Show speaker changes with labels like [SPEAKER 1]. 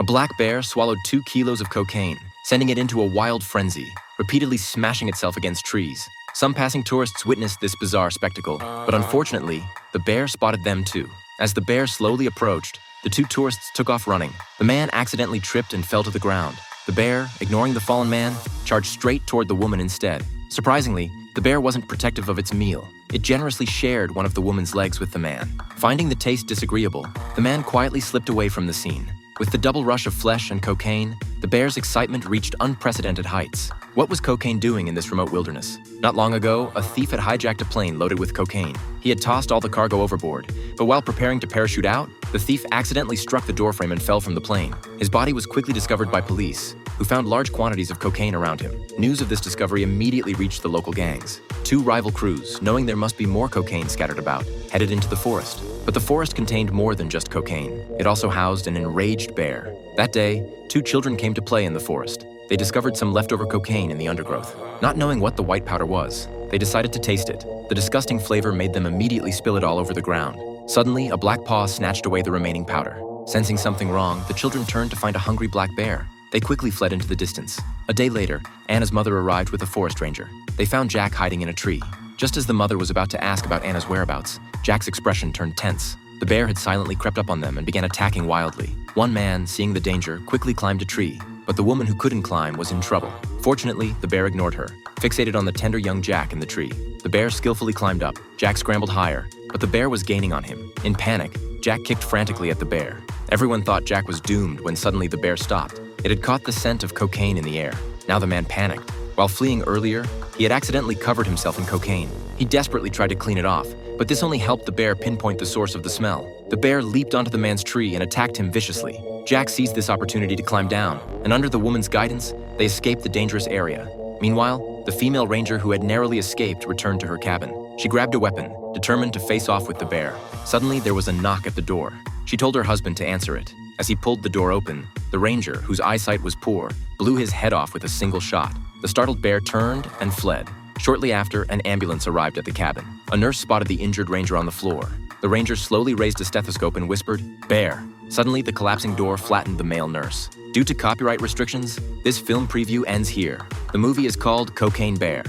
[SPEAKER 1] black bear swallowed 2 kilos of cocaine, sending it into a wild frenzy, repeatedly smashing itself against trees. Some passing tourists witnessed this bizarre spectacle, but unfortunately, the bear spotted them too. As the bear slowly approached, the 2 tourists took off running. The man accidentally tripped and fell to the ground. The bear, ignoring the fallen man, charged straight toward the woman instead. Surprisingly, the bear wasn't protective of its meal. It generously shared one of the woman's legs with the man. Finding the taste disagreeable, the man quietly slipped away from the scene. With the double rush of flesh and cocaine, the bear's excitement reached unprecedented heights. What was cocaine doing in this remote wilderness? Not long ago, a thief had hijacked a plane loaded with cocaine. He had tossed all the cargo overboard, but while preparing to parachute out, the thief accidentally struck the doorframe and fell from the plane. His body was quickly discovered by police, who found large quantities of cocaine around him. News of this discovery immediately reached the local gangs. 2 rival crews, knowing there must be more cocaine scattered about, headed into the forest. But the forest contained more than just cocaine. It also housed an enraged bear. That day, 2 children came to play in the forest. They discovered some leftover cocaine in the undergrowth. Not knowing what the white powder was, they decided to taste it. The disgusting flavor made them immediately spill it all over the ground. Suddenly, a black paw snatched away the remaining powder. Sensing something wrong, the children turned to find a hungry black bear. They quickly fled into the distance. A day later, Anna's mother arrived with a forest ranger. They found Jack hiding in a tree. Just as the mother was about to ask about Anna's whereabouts, Jack's expression turned tense. The bear had silently crept up on them and began attacking wildly. One man, seeing the danger, quickly climbed a tree, but the woman who couldn't climb was in trouble. Fortunately, the bear ignored her, fixated on the tender young Jack in the tree. The bear skillfully climbed up. Jack scrambled higher, but the bear was gaining on him. In panic, Jack kicked frantically at the bear. Everyone thought Jack was doomed when suddenly the bear stopped. It had caught the scent of cocaine in the air. Now the man panicked. While fleeing earlier, he had accidentally covered himself in cocaine. He desperately tried to clean it off, but this only helped the bear pinpoint the source of the smell. The bear leaped onto the man's tree and attacked him viciously. Jack seized this opportunity to climb down, and under the woman's guidance, they escaped the dangerous area. Meanwhile, the female ranger who had narrowly escaped returned to her cabin. She grabbed a weapon, determined to face off with the bear. Suddenly, there was a knock at the door. She told her husband to answer it. As he pulled the door open, the ranger, whose eyesight was poor, blew his head off with a single shot. The startled bear turned and fled. Shortly after, an ambulance arrived at the cabin. A nurse spotted the injured ranger on the floor. The ranger slowly raised a stethoscope and whispered, "Bear." Suddenly, the collapsing door flattened the male nurse. Due to copyright restrictions, this film preview ends here. The movie is called Cocaine Bear.